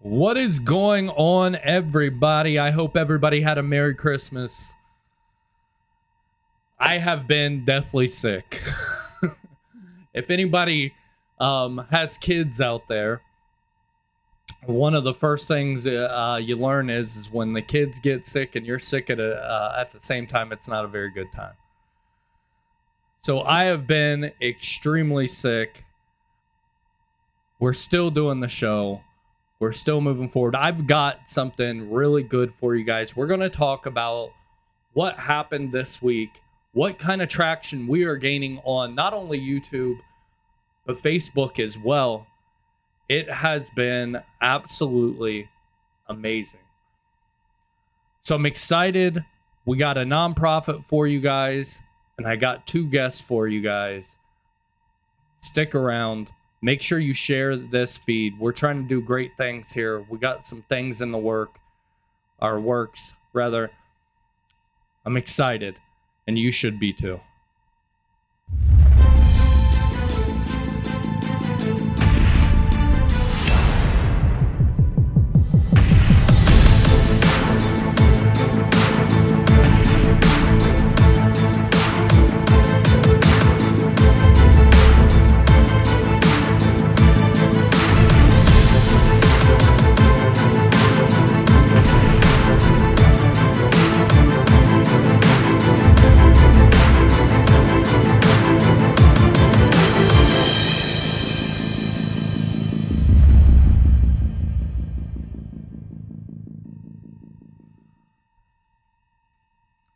What is going on, everybody? I hope everybody had a Merry Christmas. I have been deathly sick. If anybody has kids out there, one of the first things you learn is when the kids get sick and you're sick at the same time, it's not a very good time. So I have been extremely sick. We're still doing the show. We're still moving forward. I've got something really good for you guys. We're going to talk about what happened this week, what kind of traction we are gaining on not only YouTube, but Facebook as well. It has been absolutely amazing. So I'm excited. We got a nonprofit for you guys, and I got two guests for you guys. Stick around. Make sure you share this feed. We're trying to do great things here. We got some things in the works. I'm excited, and you should be too.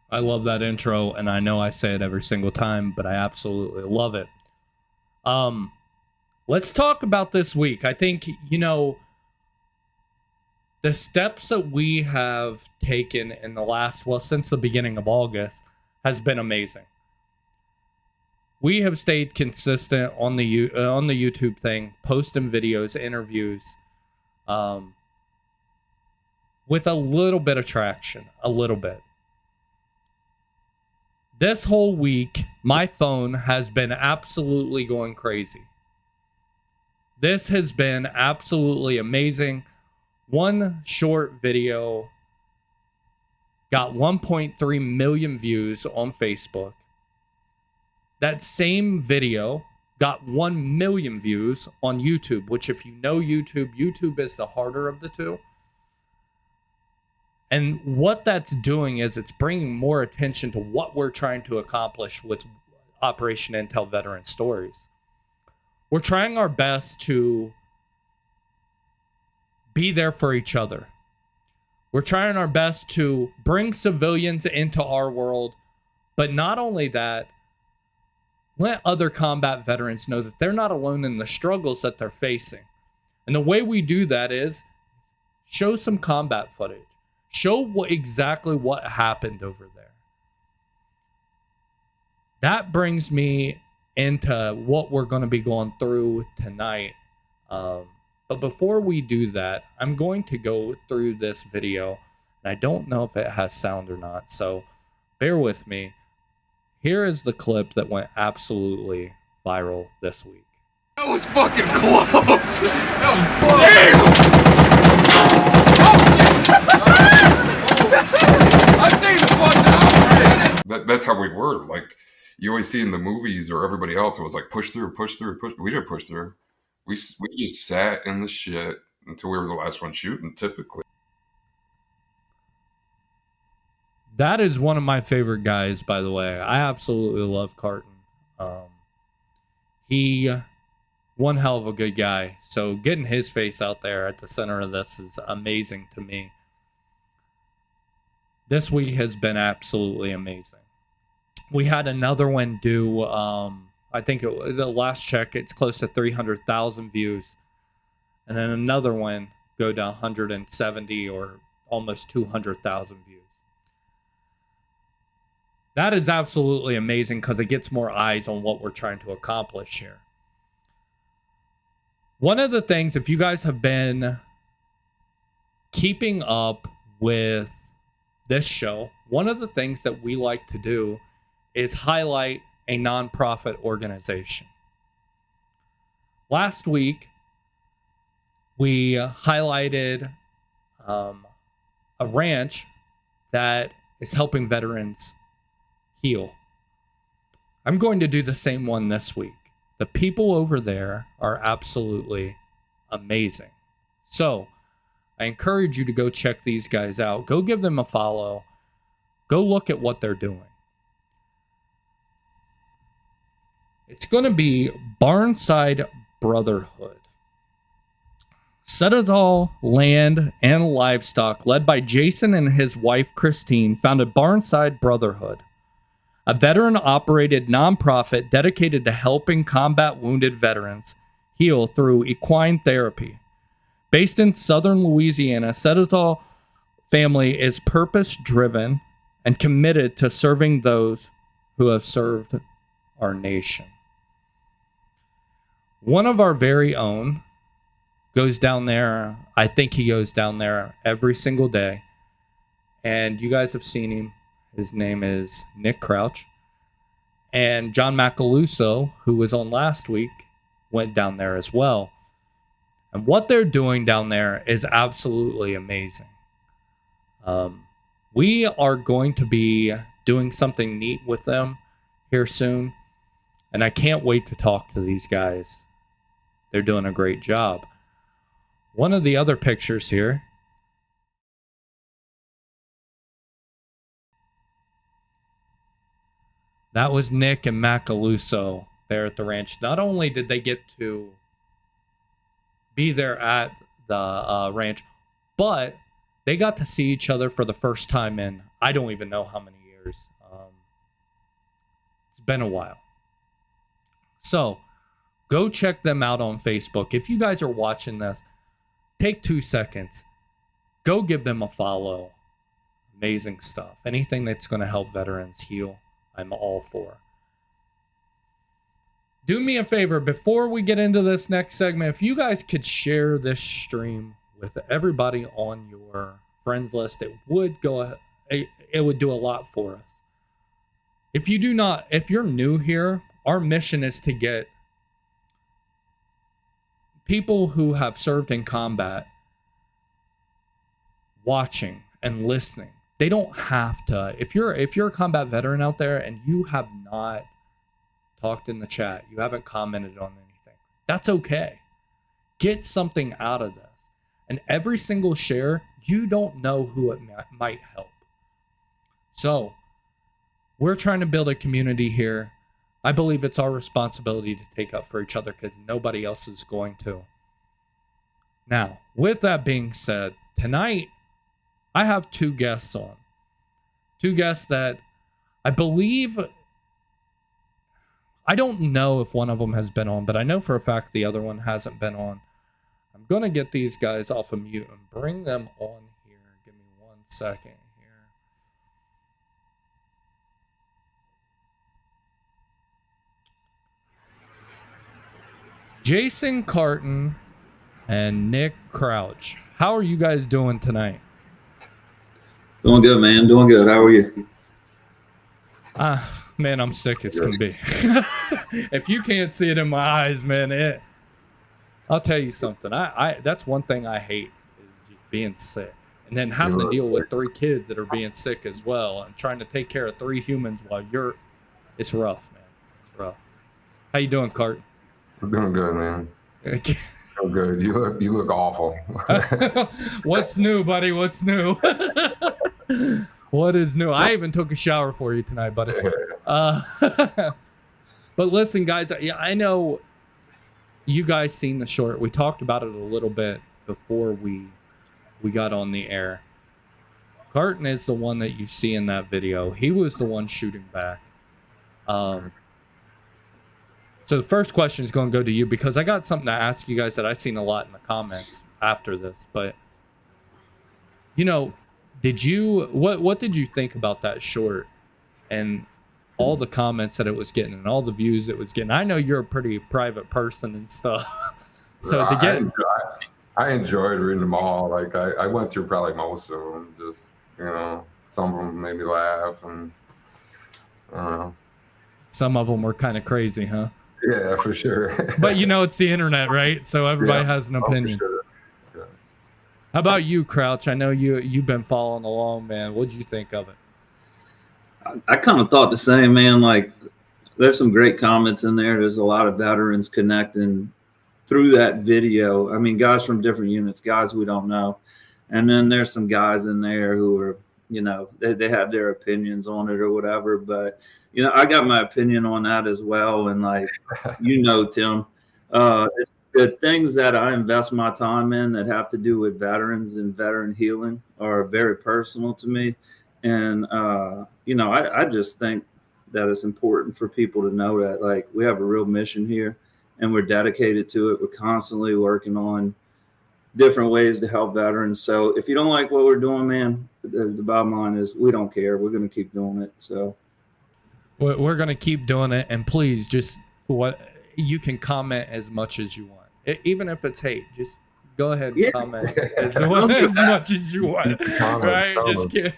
I love that intro, and I know I say it every single time, but I absolutely love it. Let's talk about this week. I think, the steps that we have taken in the since the beginning of August has been amazing. We have stayed consistent on the YouTube thing, posting videos, interviews, with a little bit of traction, a little bit. This whole week, my phone has been absolutely going crazy. This has been absolutely amazing. One short video got 1.3 million views on Facebook. That same video got 1 million views on YouTube, which if you know YouTube is the harder of the two. And what that's doing is it's bringing more attention to what we're trying to accomplish with Operation Intel Veteran Stories. We're trying our best to be there for each other. We're trying our best to bring civilians into our world, but not only that, let other combat veterans know that they're not alone in the struggles that they're facing. And the way we do that is show some combat footage. Show exactly what happened over there. That brings me into what we're going to be going through tonight. But before we do that, I'm going to go through this video. And I don't know if it has sound or not, so bear with me. Here is the clip that went absolutely viral this week. That was fucking close! That was close! That's how we were. Like, you always see in the movies or everybody else, it was like push through. We didn't push through. We just sat in the shit until we were the last one shooting, typically. That is one of my favorite guys, by the way. I absolutely love Carton. He one hell of a good guy. So getting his face out there at the center of this is amazing to me. This week has been absolutely amazing. We had another one do, I think the last check, it's close to 300,000 views. And then another one go to 170 or almost 200,000 views. That is absolutely amazing because it gets more eyes on what we're trying to accomplish here. One of the things, if you guys have been keeping up with this show, one of the things that we like to do is highlight a nonprofit organization. Last week, we highlighted a ranch that is helping veterans heal. I'm going to do the same one this week. The people over there are absolutely amazing. So I encourage you to go check these guys out. Go give them a follow. Go look at what they're doing. It's going to be Barnside Brotherhood. Citadel Land and Livestock, led by Jason and his wife Christine, founded Barnside Brotherhood, a veteran-operated nonprofit dedicated to helping combat wounded veterans heal through equine therapy. Based in southern Louisiana, Citadel family is purpose-driven and committed to serving those who have served our nation. One of our very own goes down there. I think he goes down there every single day. And you guys have seen him. His name is Nick Crouch. And John Macaluso, who was on last week, went down there as well. And what they're doing down there is absolutely amazing. We are going to be doing something neat with them here soon. And I can't wait to talk to these guys. They're doing a great job. One of the other pictures here. That was Nick and Macaluso there at the ranch. Not only did they get to be there at the ranch, but they got to see each other for the first time in I don't even know how many years. It's been a while. So go check them out on Facebook. If you guys are watching this, take 2 seconds. Go give them a follow. Amazing stuff. Anything that's going to help veterans heal, I'm all for. Do me a favor, before we get into this next segment, if you guys could share this stream with everybody on your friends list, it would do a lot for us. If you're new here, our mission is to get people who have served in combat watching and listening. They don't have to. If you're a combat veteran out there and you have not talked in the chat, you haven't commented on anything, that's okay. Get something out of this. And every single share, you don't know who it might help. So we're trying to build a community here. I believe it's our responsibility to take up for each other because nobody else is going to. Now, with that being said, tonight I have 2 guests on. 2 guests that I believe, I don't know if one of them has been on, but I know for a fact the other one hasn't been on. I'm going to get these guys off of mute and bring them on here. Give me 1 second here. Jason Carton and Nick Crouch. How are you guys doing tonight? Doing good, man. Doing good. How are you? Man, I'm sick as can be. If you can't see it in my eyes, man, I'll tell you something. I that's one thing I hate is just being sick. And then having to deal with 3 kids that are being sick as well and trying to take care of 3 humans while it's rough, man. It's rough. How you doing, Cart? I'm doing good, man. So good. You look awful. What's new, buddy? What's new? What is new? I even took a shower for you tonight, buddy. But listen, guys, I know you guys seen the short. We talked about it a little bit before we got on the air. Carton is the one that you see in that video. He was the one shooting back. So the first question is going to go to you because I got something to ask you guys that I've seen a lot in the comments after this. But, what did you think about that short and all the comments that it was getting and all the views it was getting? I know you're a pretty private person and stuff. So to get... I enjoyed reading them all. Like I went through probably most of them. Just, some of them made me laugh and some of them were kind of crazy, huh? Yeah, for sure. But it's the internet, right? So everybody has an opinion. For sure. How about you, Crouch? I know you've been following along, man. What'd you think of it? I kind of thought the same, man. Like, there's some great comments in there. There's a lot of veterans connecting through that video. I mean, guys from different units, guys we don't know. And then there's some guys in there who are, they have their opinions on it or whatever. But, I got my opinion on that as well. And like, Tim, the things that I invest my time in that have to do with veterans and veteran healing are very personal to me. And, I just think that it's important for people to know that, like, we have a real mission here and we're dedicated to it. We're constantly working on different ways to help veterans. So if you don't like what we're doing, man, the bottom line is we don't care. We're going to keep doing it. So we're going to keep doing it. And please, just you can comment as much as you want. Even if it's hate, just go ahead and comment as much as you want. Right? Just kidding.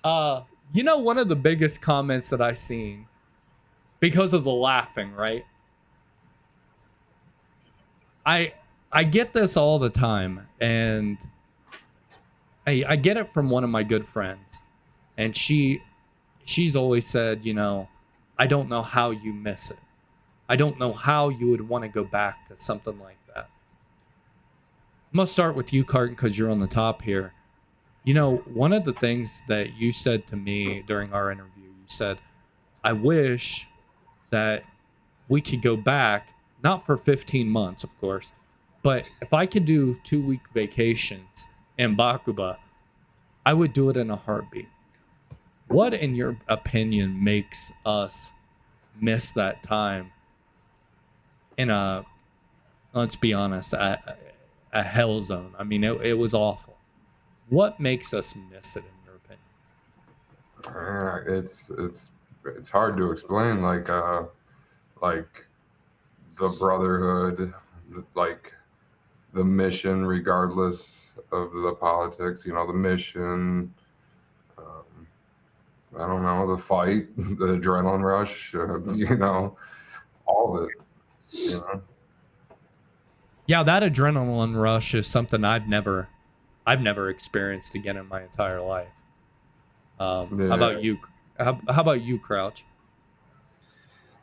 One of the biggest comments that I seen, because of the laughing, right? I get this all the time, and I get it from one of my good friends, and she's always said, I don't know how you miss it. I don't know how you would want to go back to something like that. I'm gonna start with you, Carton, because you're on the top here. One of the things that you said to me during our interview, you said, I wish that we could go back, not for 15 months, of course, but if I could do 2-week vacations in Bakuba, I would do it in a heartbeat. What, in your opinion, makes us miss that time in let's be honest, a hell zone? I mean, it was awful. What makes us miss it, in your opinion? It's hard to explain. Like the brotherhood, like the mission, regardless of the politics. The mission. I don't know, the fight, the adrenaline rush. All of it. Yeah, that adrenaline rush is something I've never experienced again in my entire life. How about you? How about you, Crouch?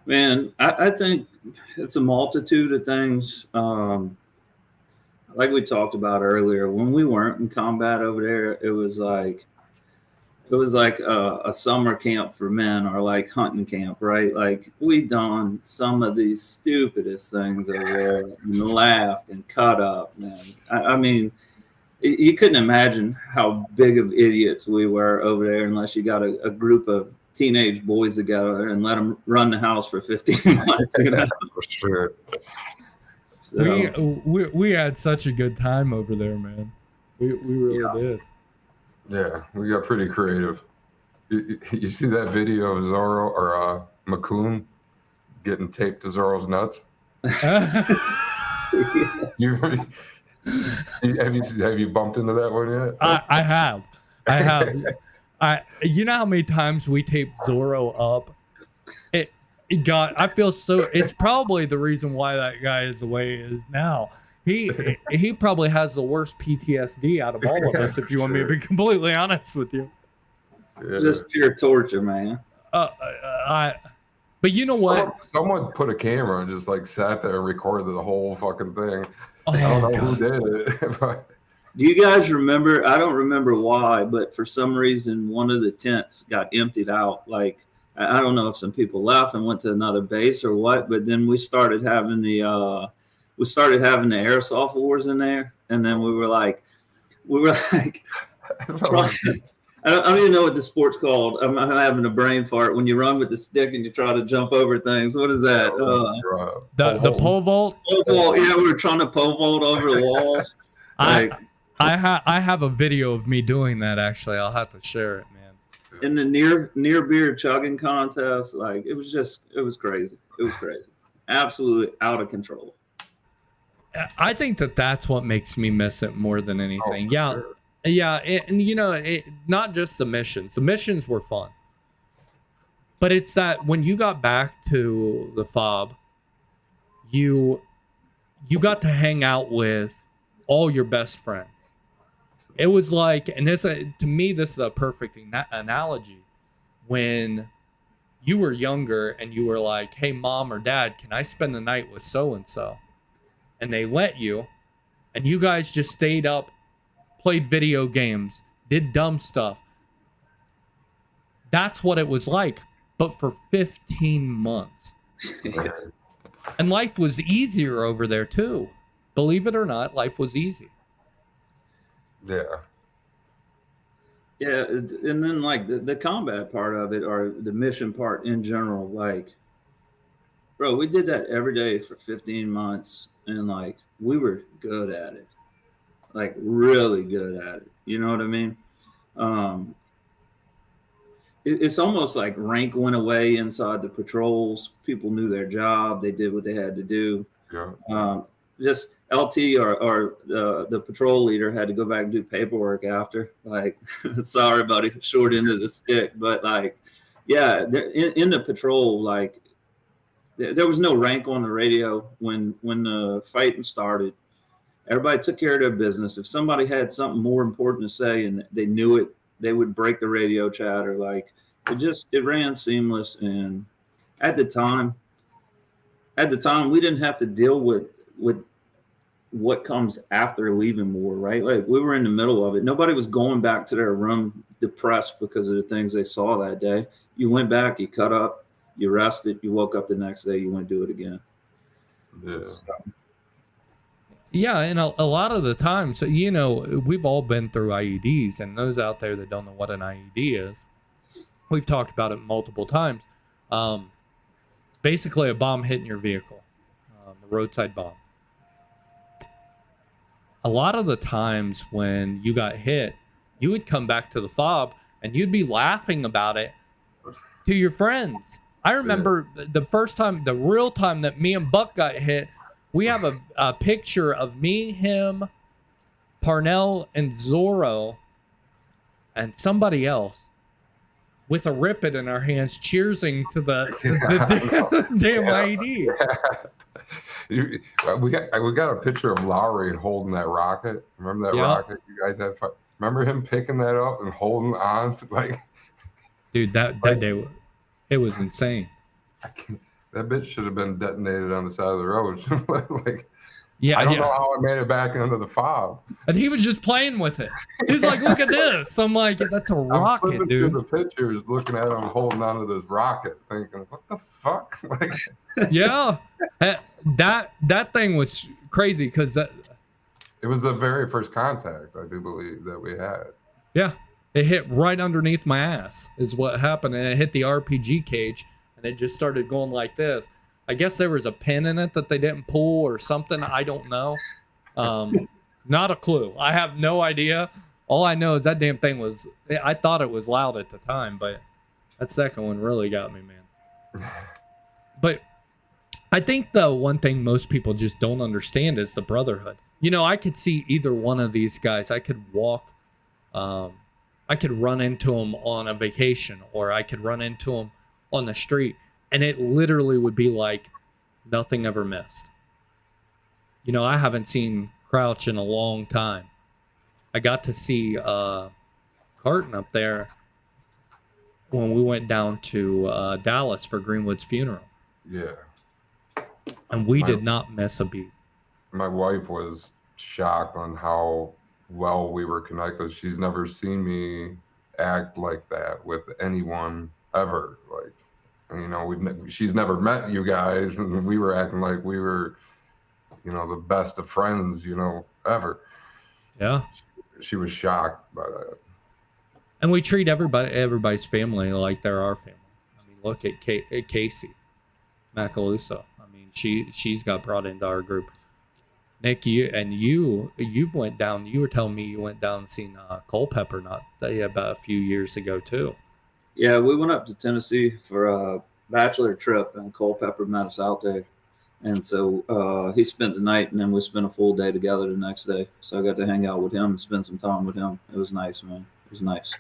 Man, I think it's a multitude of things. Like we talked about earlier, when we weren't in combat over there, it was like a summer camp for men, or like hunting camp, right? Like, we done some of these stupidest things over there and laughed and cut up, man. I mean, you couldn't imagine how big of idiots we were over there unless you got a group of teenage boys together and let them run the house for 15 months. For sure. So, we had such a good time over there, man. We really did. Yeah, we got pretty creative. You see that video of Zorro or Makun getting taped to Zorro's nuts? Have you bumped into that one yet? I have. You know how many times we taped Zorro up? I feel so. It's probably the reason why that guy is the way he is now. He probably has the worst PTSD out of all of us, if you want me to be completely honest with you. Yeah. Just pure torture, man. But you know what? Someone put a camera and just like sat there and recorded the whole fucking thing. Oh, I don't know God. who did it. But Do you guys remember? I don't remember why, but for some reason, one of the tents got emptied out. Like, I don't know if some people left and went to another base or what, but then we started having the airsoft wars in there, and then we were like, I don't even know what the sport's called. I'm having a brain fart when you run with the stick and you try to jump over things. What is that? The pole vault. Pole vault. Yeah, we were trying to pole vault over the walls. I have a video of me doing that. Actually, I'll have to share it, man. In the near beer chugging contest, like, it was crazy. It was crazy. Absolutely out of control. I think that's what makes me miss it more than anything. Sure. And not just the missions. The missions were fun, but it's that when you got back to the FOB, you got to hang out with all your best friends. It was like, and this to me, this is a perfect analogy. When you were younger and you were like, hey, mom or dad, can I spend the night with so-and-so? And they let you, and you guys just stayed up, played video games, did dumb stuff. That's what it was like, but for 15 months. And life was easier over there too. Believe it or not, life was easy. Yeah. Yeah, and then like the combat part of it, or the mission part in general, like, bro, we did that every day for 15 months, and like we were good at it, like really good at it. You know what I mean? It's almost like rank went away inside the patrols. People knew their job. They did what they had to do. Yeah. Just LT or the patrol leader had to go back and do paperwork after. Like, sorry, buddy, short end of the stick. But like, yeah, in the patrol, like, there was no rank on the radio when the fighting started. Everybody took care of their business. If somebody had something more important to say and they knew it, they would break the radio chatter. Like, it ran seamless. And at the time, we didn't have to deal with what comes after leaving war, right? Like, we were in the middle of it. Nobody was going back to their room depressed because of the things they saw that day. You went back, you cut up, you rested, you woke up the next day, you went to do it again. Yeah. So. Yeah, and a lot of the times, you know, we've all been through IEDs, and those out there that don't know what an IED is, we've talked about it multiple times. Basically, a bomb hitting your vehicle, a roadside bomb. A lot of the times when you got hit, you would come back to the fob and you'd be laughing about it to your friends. I remember the first time, the real time that me and Buck got hit, we have a picture of me, him, Parnell, and Zorro, and somebody else with a rippet in our hands, cheersing to the damn IED. We got a picture of Lowry holding that rocket. Remember that rocket you guys had? Remember him picking that up and holding on to, like, dude, that day, it was insane. That bitch should have been detonated on the side of the road. Like, yeah, I don't know how it made it back into the fob. And he was just playing with it. He's like, "Look at this." I'm like, "That's a rocket, I'm dude." through the pictures, looking at him holding onto this rocket, thinking, "What the fuck?" Like, yeah, that thing was crazy because that. It was the very first contact, I do believe, that we had. Yeah, it hit right underneath my ass is what happened, and it hit the RPG cage, and it just started going like this. I guess there was a pin in it that they didn't pull or something. I don't know. Not a clue. I have no idea. All I know is that damn thing was, I thought it was loud at the time, but that second one really got me, man. But I think the one thing most people just don't understand is the brotherhood. You know, I could see either one of these guys. I could walk, I could run into them on a vacation, or I could run into them on the street, and it literally would be like nothing ever missed. You know, I haven't seen Crouch in a long time. I got to see Carton up there when we went down to Dallas for Greenwood's funeral. Yeah. And we did not miss a beat. My wife was shocked on how well we were connected. She's never seen me act like that with anyone ever. Like, you know, she's never met you guys, and we were acting like we were, you know, the best of friends, you know, ever. Yeah. She was shocked by that. And we treat everybody's family like they're our family. I mean, look at Casey Macaluso. I mean, she's got brought into our group. Nick, you've went down. You were telling me you went down and seen Culpepper about a few years ago too. Yeah, we went up to Tennessee for a bachelor trip, and Culpepper met us out there. And so he spent the night, and then we spent a full day together the next day. So I got to hang out with him and spend some time with him. It was nice, man. It was nice.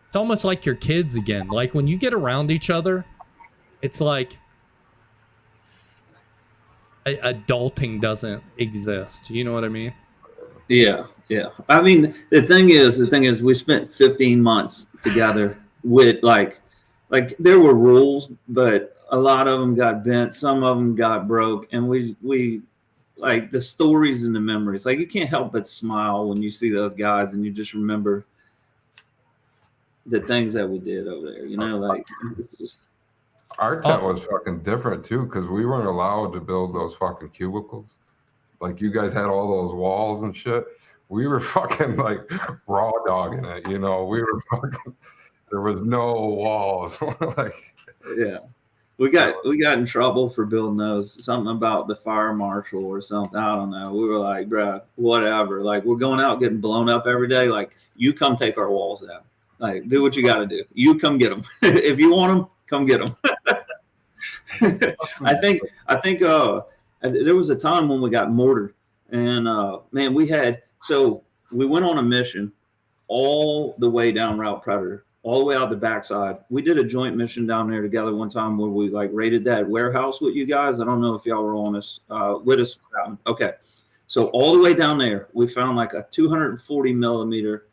It's almost like your kids again. Like when you get around each other, it's like adulting doesn't exist. You know what I mean? Yeah, yeah. I mean, the thing is, we spent 15 months together with like there were rules, but a lot of them got bent, some of them got broke, and we like the stories and the memories. Like you can't help but smile when you see those guys, and you just remember the things that we did over there. You know, like it's just. Our tent was fucking different too, because we weren't allowed to build those fucking cubicles. Like you guys had all those walls and shit. We were fucking like raw dogging it, you know. We were fucking. There was no walls. Like, Yeah, we got in trouble for building those. Something about the fire marshal or something. I don't know. We were like, bruh, whatever. Like we're going out getting blown up every day. Like you come take our walls out. Like do what you got to do. You come get them. If you want them, come get them. I think there was a time when we got mortared, and man, we went on a mission all the way down Route Predator, all the way out the backside. We did a joint mission down there together one time where we like raided that warehouse with you guys. I don't know if y'all were on us with us. Okay, so all the way down there, we found like a 240 millimeter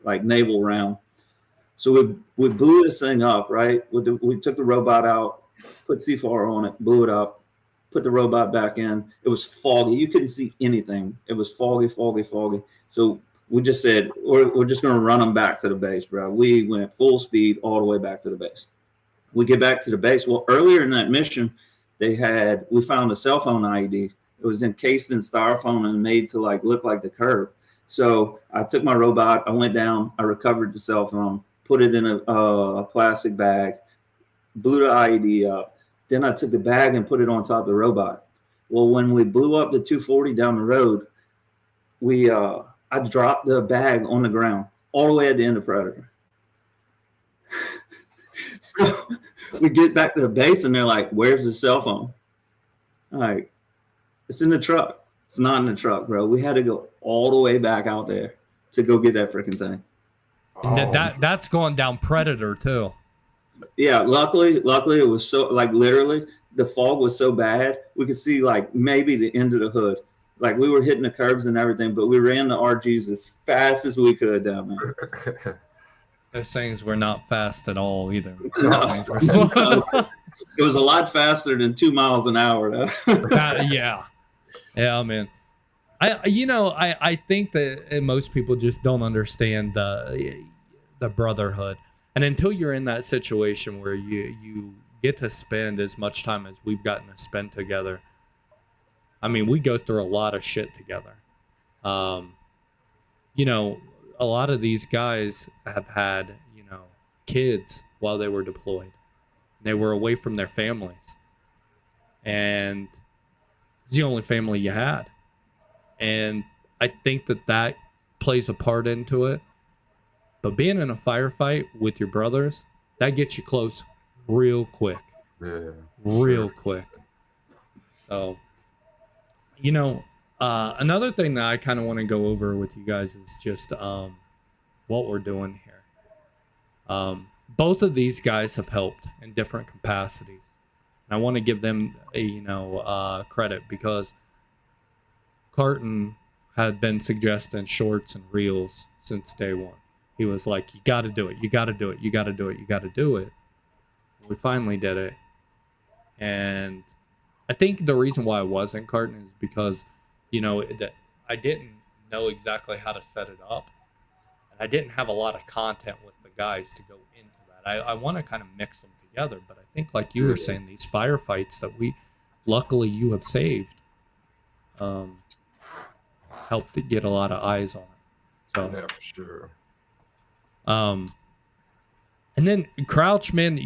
like naval round. So we blew this thing up, right? We took the robot out, put C4 on it, blew it up, put the robot back in. It was foggy. You couldn't see anything. It was foggy. So we just said, we're just going to run them back to the base, bro. We went full speed all the way back to the base. We get back to the base. Well, earlier in that mission, we found a cell phone IED. It was encased in styrofoam and made to like look like the curb. So I took my robot, I went down, I recovered the cell phone, put it in a plastic bag, blew the IED up. Then I took the bag and put it on top of the robot. Well, when we blew up the 240 down the road, I dropped the bag on the ground all the way at the end of Predator. So we get back to the base and they're like, where's the cell phone? Like, it's in the truck. It's not in the truck, bro. We had to go all the way back out there to go get that freaking thing. And that's going down Predator too. Yeah, luckily it was so like literally the fog was so bad we could see like maybe the end of the hood. Like we were hitting the curbs and everything, but we ran the RGs as fast as we could down there. Those things were not fast at all either. No. Things were slow. It was a lot faster than 2 miles an hour. Yeah, man. I think that most people just don't understand the brotherhood. And until you're in that situation where you get to spend as much time as we've gotten to spend together, I mean, we go through a lot of shit together. A lot of these guys have had, kids while they were deployed. They were away from their families. And it's the only family you had. And I think that plays a part into it. But being in a firefight with your brothers, that gets you close real quick. Yeah. Real quick. So, another thing that I kind of want to go over with you guys is just what we're doing here. Both of these guys have helped in different capacities. And I want to give them credit because Carton had been suggesting shorts and reels since day one. He was like, you got to do it. You got to do it. You got to do it. You got to do it. We finally did it. And I think the reason why I wasn't Carton is because, that I didn't know exactly how to set it up. And I didn't have a lot of content with the guys to go into that. I want to kind of mix them together. But I think like you were saying, these firefights that luckily you have saved, helped to get a lot of eyes on it. So, yeah, for sure. And then Crouch, man,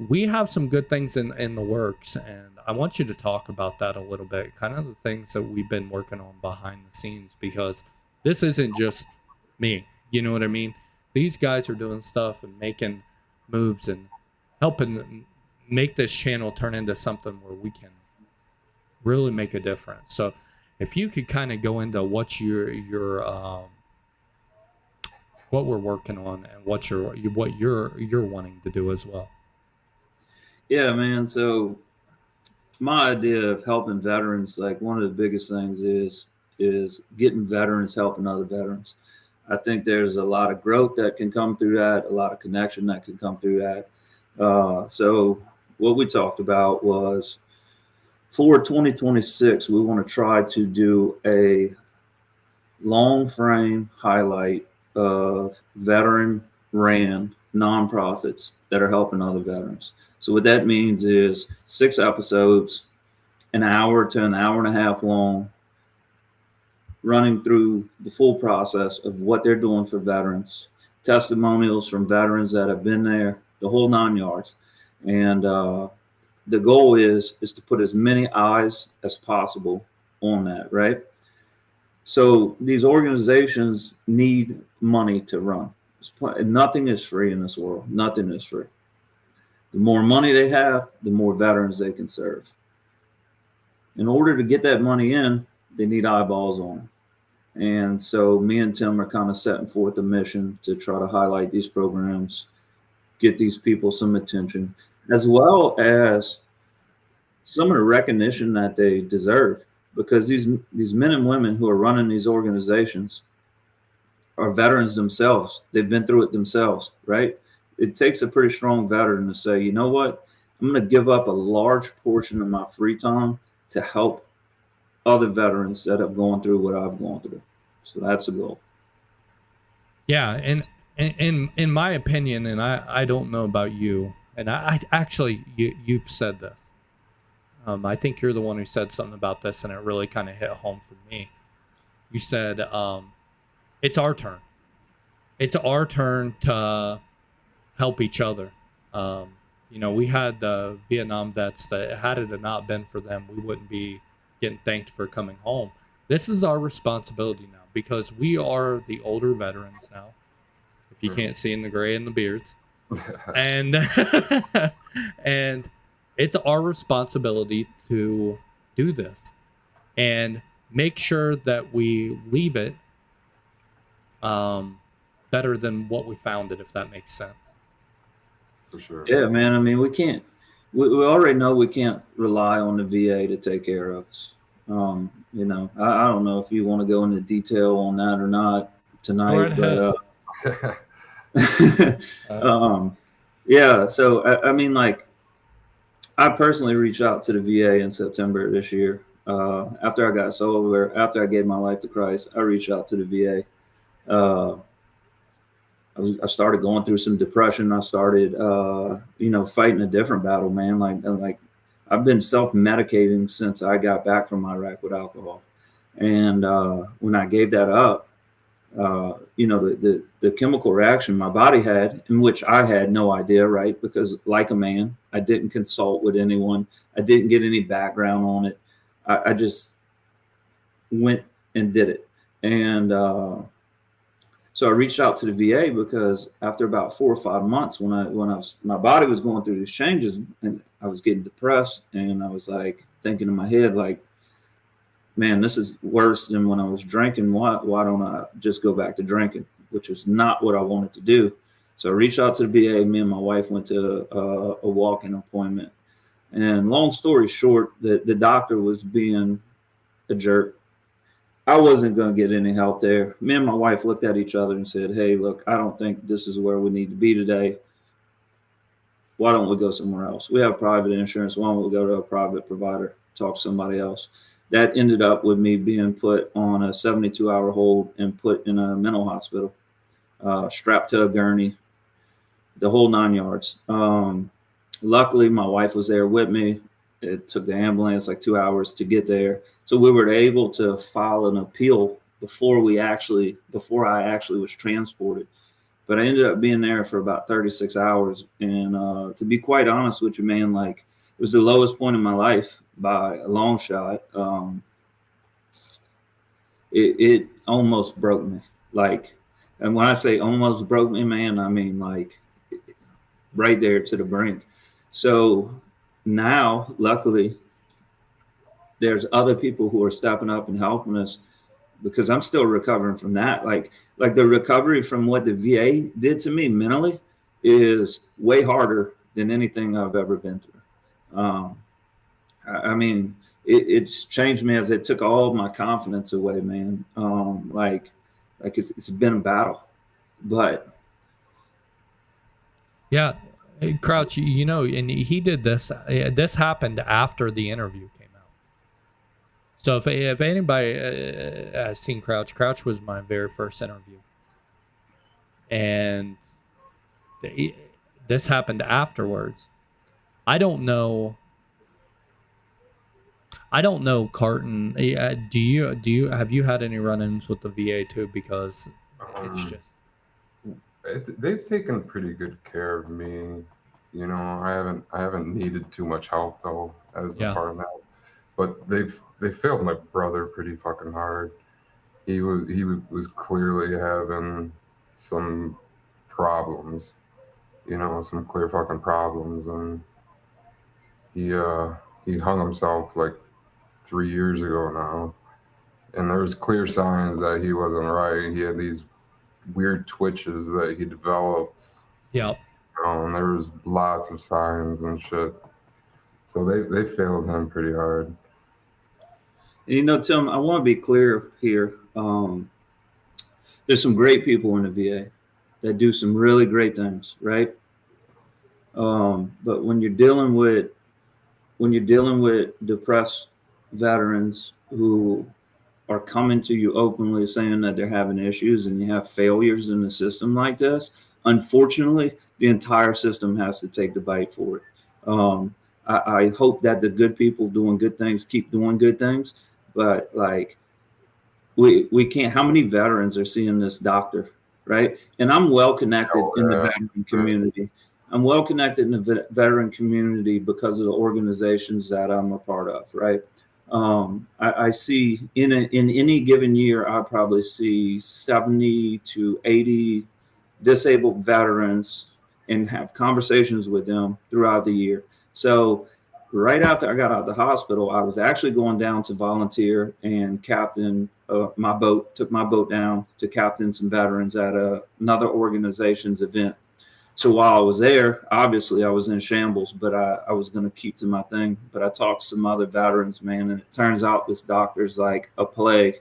we have some good things in the works, and I want you to talk about that a little bit, kind of the things that we've been working on behind the scenes, because this isn't just me, you know what I mean? These guys are doing stuff and making moves and helping make this channel turn into something where we can really make a difference. So if you could kind of go into what what we're working on and what you're wanting to do as well. Yeah, man. So my idea of helping veterans, like one of the biggest things is is getting veterans helping other veterans. I think there's a lot of growth that can come through that, a lot of connection that can come through that. So what we talked about was for 2026, we want to try to do a long frame highlight of veteran ran nonprofits that are helping other veterans. So what that means is 6 episodes, an hour to an hour and a half long, running through the full process of what they're doing for veterans, testimonials from veterans that have been there, the whole 9 yards. And the goal is to put as many eyes as possible on that, right? So these organizations need money to run. Nothing is free in this world. Nothing is free. The more money they have, the more veterans they can serve. In order to get that money in, they need eyeballs on them. And so me and Tim are kind of setting forth a mission to try to highlight these programs, get these people some attention, as well as some of the recognition that they deserve, because these men and women who are running these organizations are veterans themselves. They've been through it themselves, right? It takes a pretty strong veteran to say, you know what, I'm going to give up a large portion of my free time to help other veterans that have gone through what I've gone through. So that's the goal. Yeah, and in my opinion, and I don't know about you, and I actually you've said this. I think you're the one who said something about this, and it really kind of hit home for me. You said it's our turn. It's our turn to help each other. You know, we had the Vietnam vets that had it not been for them, we wouldn't be getting thanked for coming home. This is our responsibility now, because we are the older veterans now. If you can't see in the gray and the beards, and and it's our responsibility to do this and make sure that we leave it better than what we found it, if that makes sense. For sure. Yeah, man. I mean, we already know we can't rely on the VA to take care of us. You know, I don't know if you want to go into detail on that or not tonight, but yeah. So I mean, like, I personally reached out to the VA in September this year. After I got sober, after I gave my life to Christ, I reached out to the VA. I started going through some depression. I started, you know, fighting a different battle, man. Like I've been self-medicating since I got back from Iraq with alcohol. And when I gave that up, you know, the chemical reaction my body had, in which I had no idea, right? Because like a man, I didn't consult with anyone. I didn't get any background on it. I just went and did it. And so I reached out to the VA because after about 4 or 5 months, when my body was going through these changes and I was getting depressed, and I was like thinking in my head, like, man, this is worse than when I was drinking. Why don't I just go back to drinking, which is not what I wanted to do. So I reached out to the VA. Me and my wife went to a walk-in appointment. And long story short, the doctor was being a jerk. I wasn't going to get any help there. Me and my wife looked at each other and said, hey, look, I don't think this is where we need to be today. Why don't we go somewhere else? We have private insurance. Why don't we go to a private provider, talk to somebody else? That ended up with me being put on a 72-hour hold and put in a mental hospital, strapped to a gurney, the whole 9 yards. Luckily, my wife was there with me. It took the ambulance like 2 hours to get there. So we were able to file an appeal before I actually was transported. But I ended up being there for about 36 hours. And to be quite honest with you, man, like, it was the lowest point in my life by a long shot. It almost broke me. Like, and when I say almost broke me, man, I mean like right there to the brink. So now, luckily, there's other people who are stepping up and helping us, because I'm still recovering from that. Like the recovery from what the VA did to me mentally is way harder than anything I've ever been through. I mean, it's changed me as it took all of my confidence away, man. Like it's been a battle, but Yeah, Crouch, you know, and he did this. This happened after the interview came out. So if anybody has seen Crouch was my very first interview, and this happened afterwards. I don't know, Carton. Do you have you had any run-ins with the VA too? Because it's just they've taken pretty good care of me. You know, I haven't needed too much help though as a part of that. But they failed my brother pretty fucking hard. He was clearly having some problems. You know, some clear fucking problems, and he hung himself like 3 years ago now. And there was clear signs that he wasn't right. He had these weird twitches that he developed. Yep. And there was lots of signs and shit. So they failed him pretty hard. And, you know, Tim, I want to be clear here. There's some great people in the VA that do some really great things, right? But when you're dealing with depressed veterans who are coming to you openly saying that they're having issues, and you have failures in the system like this, unfortunately, the entire system has to take the bite for it. I hope that the good people doing good things keep doing good things, but like we can't. How many veterans are seeing this doctor, right? And I'm well connected in the veteran community. I'm well connected in the veteran community because of the organizations that I'm a part of, right? I see in any given year, I probably see 70 to 80 disabled veterans and have conversations with them throughout the year. So right after I got out of the hospital, I was actually going down to volunteer and captain took my boat down to captain some veterans at another organization's event. So while I was there, obviously I was in shambles, but I was going to keep to my thing. But I talked to some other veterans, man, and it turns out this doctor's like a plague.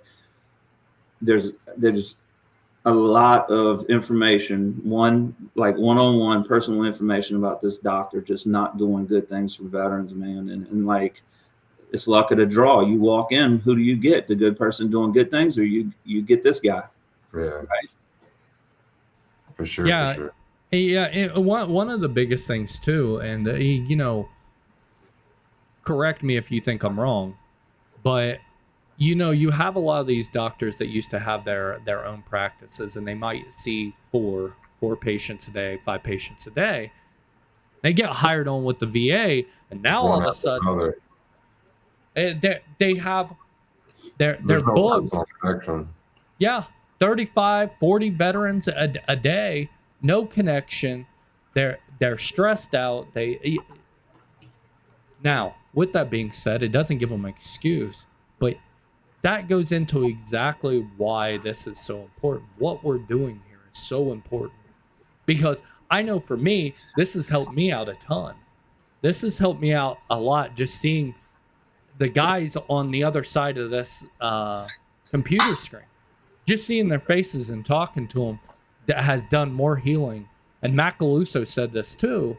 There's a lot of information, one-on-one personal information about this doctor just not doing good things for veterans, man. And like, it's luck of the draw. You walk in, who do you get? The good person doing good things, or you get this guy? Yeah, right? For sure. Yeah. For sure. Yeah, one of the biggest things too, and you know, correct me if you think I'm wrong, but you know, you have a lot of these doctors that used to have their own practices, and they might see four patients a day, 5 patients a day. They get hired on with the VA, and now all of a sudden, they have they're booked. Yeah, 35, 40 veterans a day. No connection. They're stressed out. Now, with that being said, it doesn't give them an excuse, but that goes into exactly why this is so important. What we're doing here is so important, because I know for me, this has helped me out a ton. This has helped me out a lot, just seeing the guys on the other side of this computer screen, just seeing their faces and talking to them. That has done more healing, and Matt Galuso said this too,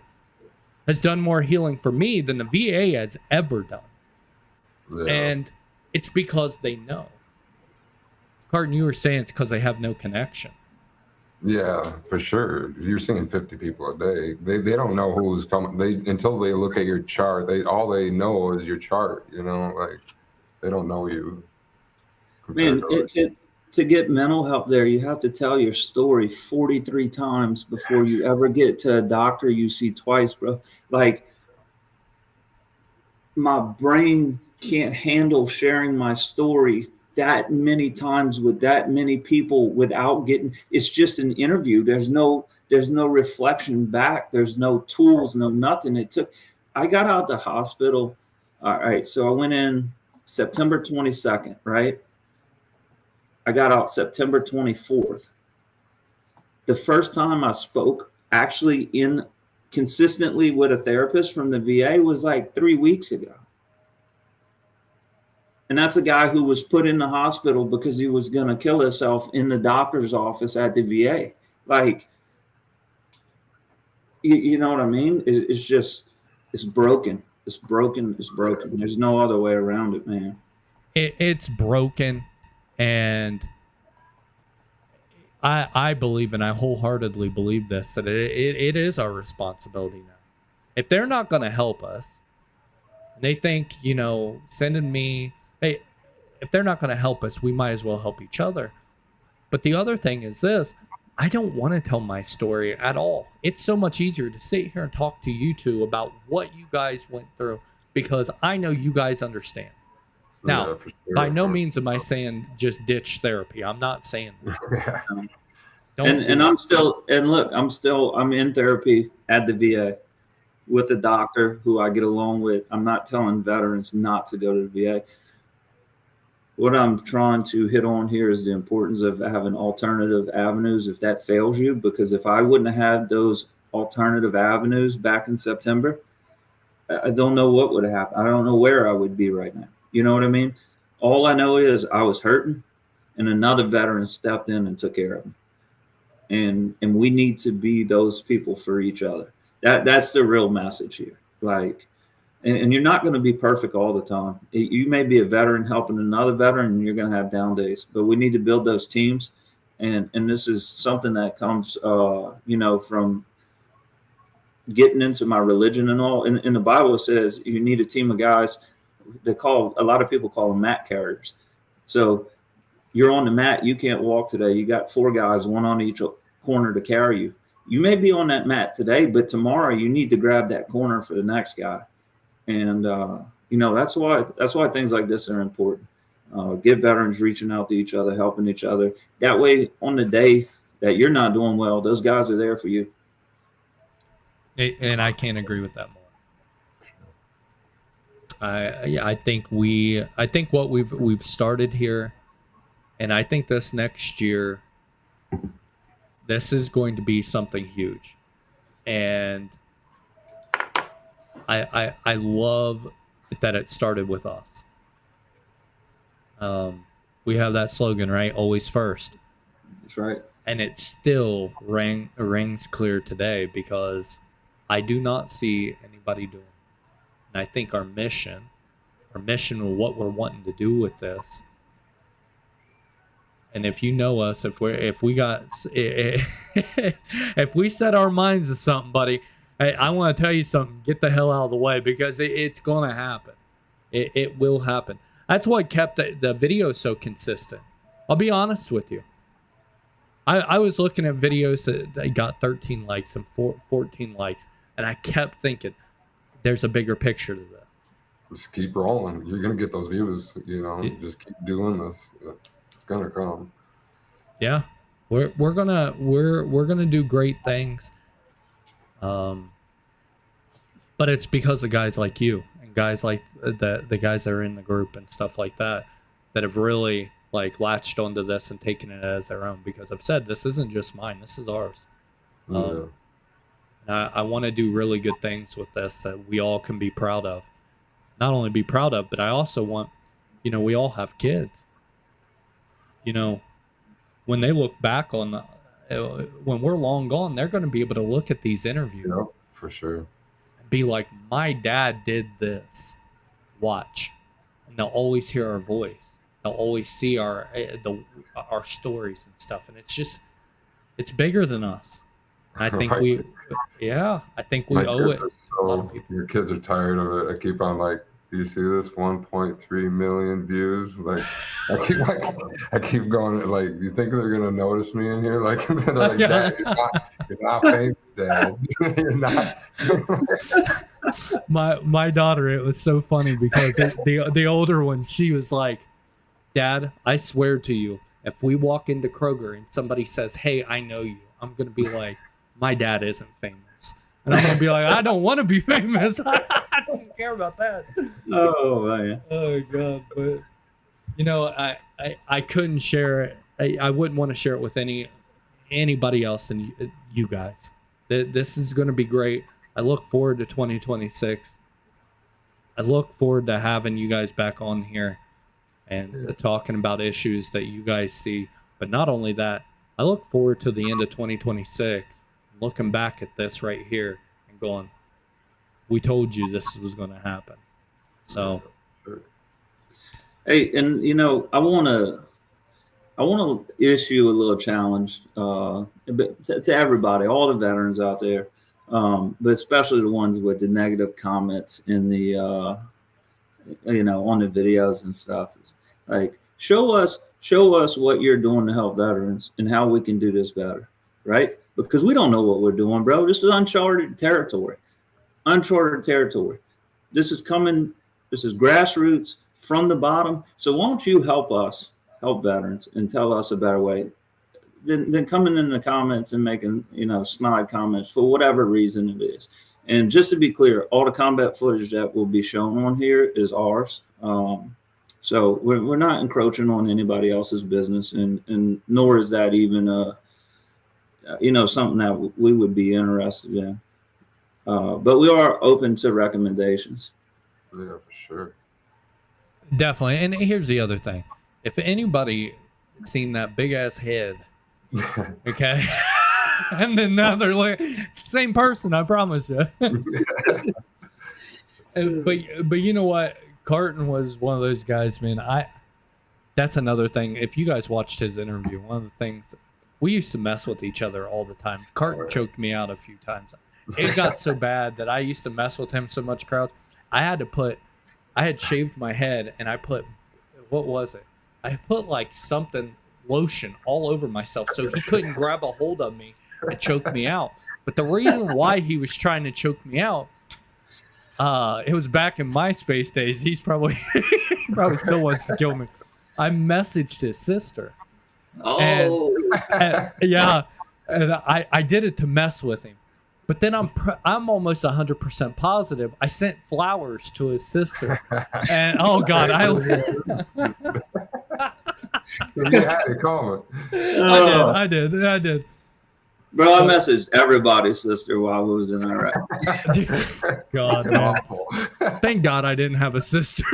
has done more healing for me than the VA has ever done. Yeah. And it's because they know. Carton, you were saying it's because they have no connection. Yeah, for sure. You're seeing 50 people a day. They don't know who's coming. Until they look at your chart, all they know is your chart. You know, like they don't know you. Man, to get mental help there, you have to tell your story 43 times before you ever get to a doctor you see twice, bro. Like, my brain can't handle sharing my story that many times with that many people without getting, it's just an interview. There's no reflection back. There's no tools, no nothing. I got out of the hospital. All right. So I went in September 22nd, right? I got out September 24th. The first time I spoke actually consistently with a therapist from the VA was like 3 weeks ago. And that's a guy who was put in the hospital because he was going to kill himself in the doctor's office at the VA. Like, you know what I mean? It's just, it's broken. It's broken. It's broken. There's no other way around it, man. It's broken, and I believe, and I wholeheartedly believe this, that it is our responsibility now. If they're not going to help us, they think, you know, sending me, hey, if they're not going to help us, we might as well help each other. But the other thing is this, I don't want to tell my story at all. It's so much easier to sit here and talk to you two about what you guys went through, because I know you guys understand. Now, Yeah, for sure. by no means am I saying just ditch therapy. I'm not saying that. Yeah. And I'm still, and look, I'm in therapy at the VA with a doctor who I get along with. I'm not telling veterans not to go to the VA. What I'm trying to hit on here is the importance of having alternative avenues if that fails you, because if I wouldn't have had those alternative avenues back in September, I don't know what would have happened. I don't know where I would be right now. You know what I mean? All I know is I was hurting, and another veteran stepped in and took care of me. And we need to be those people for each other. That's the real message here. Like, and you're not going to be perfect all the time. You may be a veteran helping another veteran, and you're going to have down days. But we need to build those teams, and this is something that comes, you know, from getting into my religion and all. In the Bible, it says you need a team of guys. A lot of people call them mat carriers. So you're on the mat, you can't walk today. You got 4 guys, one on each corner to carry you. You may be on that mat today, but tomorrow you need to grab that corner for the next guy. And you know, that's why things like this are important. Get veterans reaching out to each other, helping each other. That way, on the day that you're not doing well, those guys are there for you. And I can't agree with that more. I think what we've started here, and I think this next year, this is going to be something huge. And I love that it started with us. We have that slogan, right? Always first. That's right. And it still rings clear today, because I do not see anybody doing this. And I think our mission of what we're wanting to do with this. And if you know us, if we set our minds to something, buddy, I want to tell you something. Get the hell out of the way, because it's going to happen. It will happen. That's what kept the video so consistent. I'll be honest with you. I was looking at videos that got 13 likes and 14 likes, and I kept thinking, there's a bigger picture to this. Just keep rolling. You're gonna get those views. You know, just keep doing this. It's gonna come. Yeah, we're gonna do great things. But it's because of guys like you and guys like the guys that are in the group and stuff like that have really like latched onto this and taken it as their own. Because I've said, this isn't just mine, this is ours. Yeah. I want to do really good things with this that we all can be proud of. Not only be proud of, but I also want, you know, we all have kids. You know, when they look back on, when we're long gone, they're going to be able to look at these interviews. Yep, for sure. And be like, my dad did this. Watch. And they'll always hear our voice. They'll always see our stories and stuff. And it's bigger than us. I think Right. I think we My owe kids it. are A lot of people. Your kids are tired of it. I keep on like, do you see this 1.3 million views? Like, I keep going. Like, you think they're gonna notice me in here? Like, they're like, Dad, you're not famous, Dad. You're not. My daughter, it was so funny because the older one, she was like, Dad, I swear to you, if we walk into Kroger and somebody says, hey, I know you, I'm gonna be like, my dad isn't famous. And I'm going to be like, I don't want to be famous. I don't care about that. Oh, man. Oh, God. But, you know, I couldn't share it. I wouldn't want to share it with anybody else than you guys. This is going to be great. I look forward to 2026. I look forward to having you guys back on here. and talking about issues that you guys see. But not only that, I look forward to the end of 2026, looking back at this right here and going, we told you this was going to happen. So, hey, and you know, I want to issue a little challenge to everybody, all the veterans out there, but especially the ones with the negative comments in the on the videos and stuff. Like, show us what you're doing to help veterans and how we can do this better, right? Because we don't know what we're doing, bro. This is uncharted territory. This is grassroots from the bottom. So why don't you help veterans and tell us a better way than coming in the comments and making, snide comments for whatever reason it is. And just to be clear, all the combat footage that will be shown on here is ours. So we're not encroaching on anybody else's business, and nor is that even something that we would be interested in. But we are open to recommendations. Yeah, for sure. Definitely. And here's the other thing. If anybody seen that big ass head, okay, and then now they're like, same person, I promise you. But you know what? Carton was one of those guys, man. That's another thing. If you guys watched his interview, one of the things, we used to mess with each other all the time. Carton choked me out a few times. It got so bad that I used to mess with him so much, Crouch. I had shaved my head, and I put, what was it? I put like something, lotion all over myself so he couldn't grab a hold of me and choke me out. But the reason why he was trying to choke me out, it was back in MySpace days. He probably still wants to kill me. I messaged his sister. Oh, and I did it to mess with him. But then I'm almost 100% positive I sent flowers to his sister. And oh god, You had to call it. I did. Bro, I messaged everybody's sister while we was in Iraq. God, man. Thank God I didn't have a sister.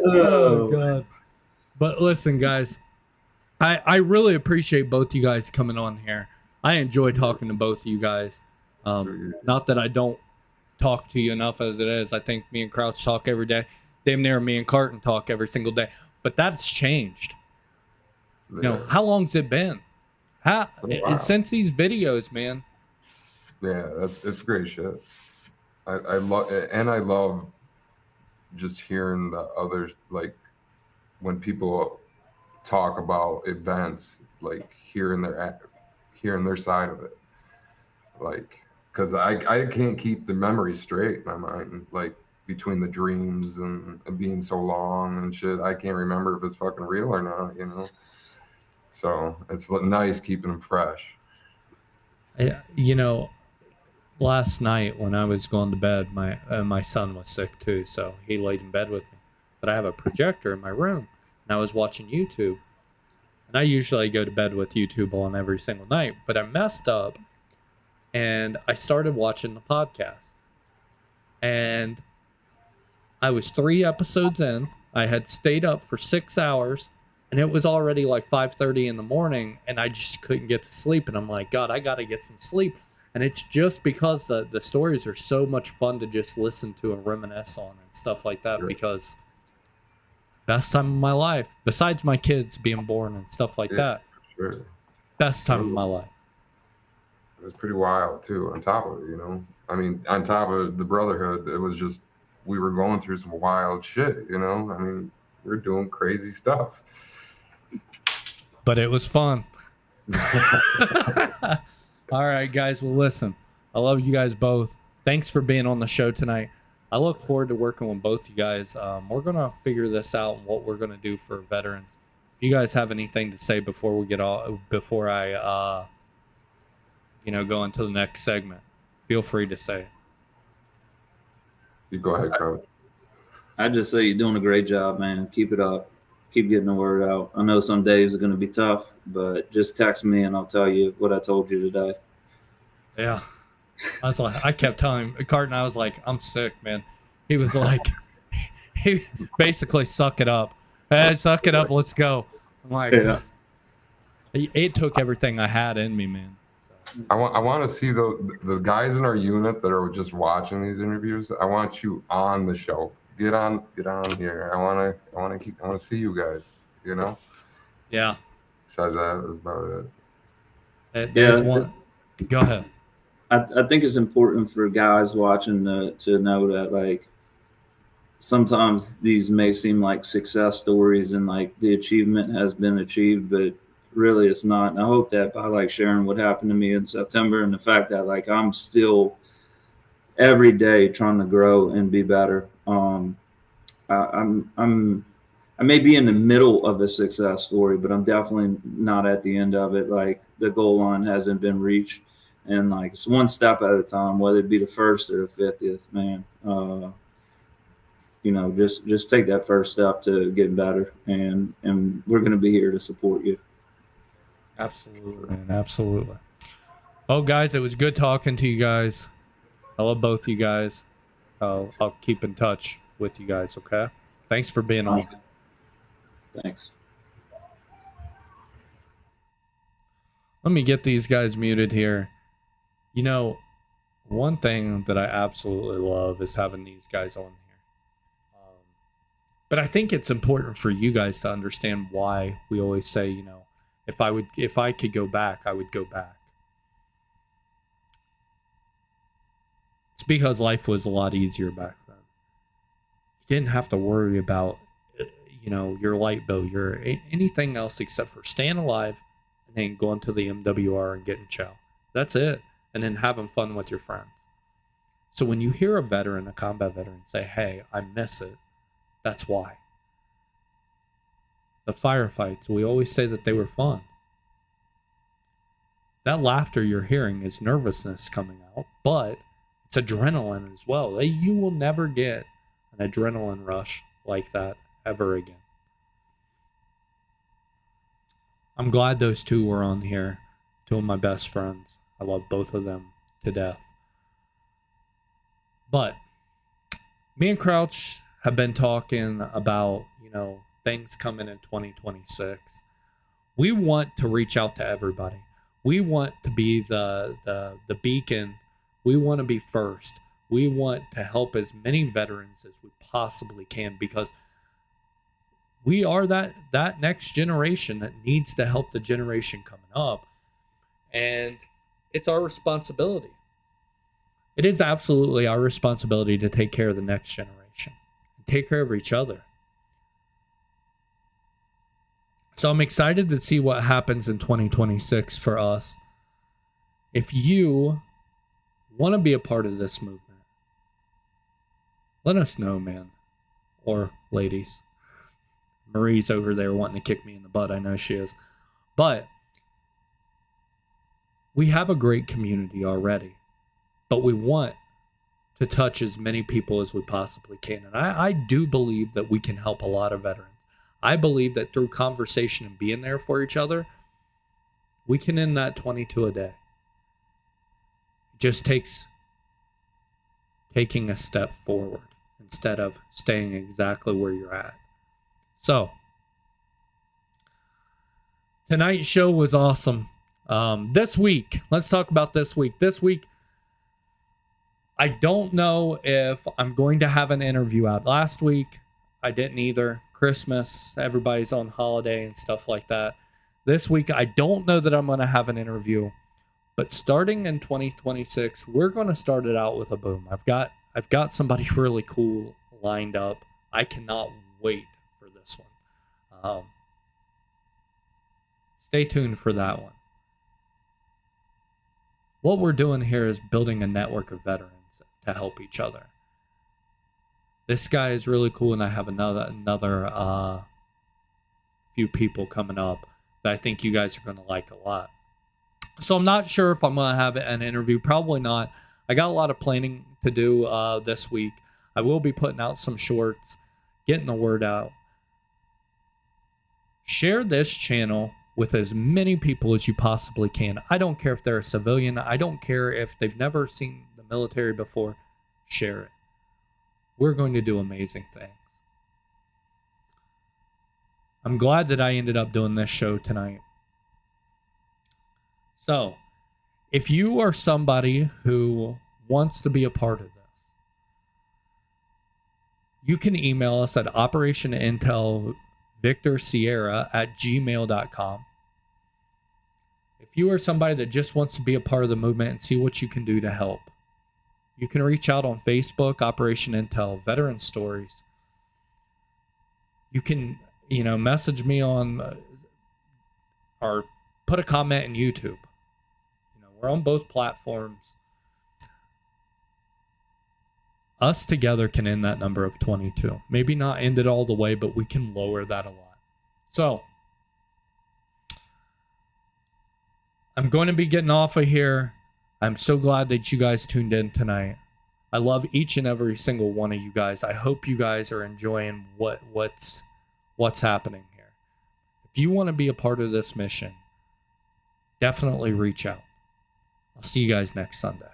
Oh god. But listen, guys, I really appreciate both you guys coming on here. I enjoy talking to both of you guys. Not that I don't talk to you enough as it is. I think me and Crouch talk every day. Damn near me and Carton talk every single day. But that's changed. You know, how long's it been? Since these videos, man. Yeah, it's great shit. I love just hearing the others, like when people talk about events, like hearing their side of it, like, because I can't keep the memory straight in my mind, like between the dreams and being so long and shit. I can't remember if it's fucking real or not, so it's nice keeping them fresh. Last night when I was going to bed, my son was sick too, so he laid in bed with me. But I have a projector in my room, and I was watching YouTube. And I usually go to bed with YouTube on every single night, but I messed up, and I started watching the podcast. And I was 3 episodes in. I had stayed up for 6 hours, and it was already like 5:30 in the morning, and I just couldn't get to sleep. And I'm like, God, I got to get some sleep. And it's just because the stories are so much fun to just listen to and reminisce on and stuff like that. Sure. Because best time of my life, besides my kids being born and stuff like that. Sure. Best time of my life. It was pretty wild too, on top of it, I mean, on top of the brotherhood, it was just, we were going through some wild shit, I mean, we're doing crazy stuff. But it was fun. All right, guys. Well, listen, I love you guys both. Thanks for being on the show tonight. I look forward to working with both you guys. We're going to figure this out and what we're going to do for veterans. If you guys have anything to say before I go into the next segment, feel free to say it. You go ahead, Coach. I just say you're doing a great job, man. Keep it up. Keep getting the word out. I know some days are going to be tough, but just text me and I'll tell you what I told you today. Yeah. I kept telling Carton, I was like, I'm sick, man. He was like, basically suck it up. Suck it up. Let's go. I'm like, Yeah. it took everything I had in me, man. So. I want to see the guys in our unit that are just watching these interviews. I want you on the show. Get on here. I want to see you guys. You know. Yeah. Besides that, that's about it. There's one. Go ahead. I think it's important for guys watching to know that, like, sometimes these may seem like success stories and like the achievement has been achieved, but really it's not. And I hope that by like sharing what happened to me in September and the fact that like I'm still every day trying to grow and be better. I may be in the middle of a success story, but I'm definitely not at the end of it. Like the goal line hasn't been reached, and like it's one step at a time, whether it be the first or the 50th, man. You know, just take that first step to get better, and we're going to be here to support you. Absolutely, man. Absolutely. Oh, guys, it was good talking to you guys. I love both you guys. I'll keep in touch with you guys, okay? Thanks for being on. Thanks. Let me get these guys muted here. You know, one thing that I absolutely love is having these guys on here. But I think it's important for you guys to understand why we always say, you know, if I could go back, I would go back. It's because life was a lot easier back then. You didn't have to worry about, you know, your light bill, your anything else except for staying alive and then going to the MWR and getting chow. That's it. And then having fun with your friends. So when you hear a veteran, a combat veteran, say, hey, I miss it, that's why. The firefights, we always say that they were fun. That laughter you're hearing is nervousness coming out, but it's adrenaline as well. You will never get an adrenaline rush like that ever again. I'm glad those two were on here. Two of my best friends. I love both of them to death. But me and Crouch have been talking about, you know, things coming in 2026. We want to reach out to everybody. We want to be the beacon. We want to be first. We want to help as many veterans as we possibly can, because we are that next generation that needs to help the generation coming up. And it's our responsibility. It is absolutely our responsibility to take care of the next generation. Take care of each other. So I'm excited to see what happens in 2026 for us. If you want to be a part of this movement, let us know, man. Or ladies. Marie's over there wanting to kick me in the butt. I know she is. But we have a great community already. But we want to touch as many people as we possibly can. And I do believe that we can help a lot of veterans. I believe that through conversation and being there for each other, we can end that 22 a day. It just takes taking a step forward instead of staying exactly where you're at. So, tonight's show was awesome. This week, let's talk about this week. This week, I don't know if I'm going to have an interview out. Last week, I didn't either. Christmas, everybody's on holiday and stuff like that. This week, I don't know that I'm going to have an interview. But starting in 2026, we're going to start it out with a boom. I've got somebody really cool lined up. I cannot wait for this one. Stay tuned for that one. What we're doing here is building a network of veterans to help each other. This guy is really cool, and I have another few people coming up that I think you guys are going to like a lot. So I'm not sure if I'm going to have an interview. Probably not. I got a lot of planning to do this week. I will be putting out some shorts, getting the word out. Share this channel with as many people as you possibly can. I don't care if they're a civilian. I don't care if they've never seen the military before. Share it. We're going to do amazing things. I'm glad that I ended up doing this show tonight. So, if you are somebody who wants to be a part of this, you can email us at operationintelvictorsierra@gmail.com. If you are somebody that just wants to be a part of the movement and see what you can do to help, you can reach out on Facebook, Operation Intel, Veteran Stories. You can, message me on or put a comment in YouTube. We're on both platforms. Us together can end that number of 22. Maybe not end it all the way, but we can lower that a lot. So, I'm going to be getting off of here. I'm so glad that you guys tuned in tonight. I love each and every single one of you guys. I hope you guys are enjoying what's happening here. If you want to be a part of this mission, definitely reach out. I'll see you guys next Sunday.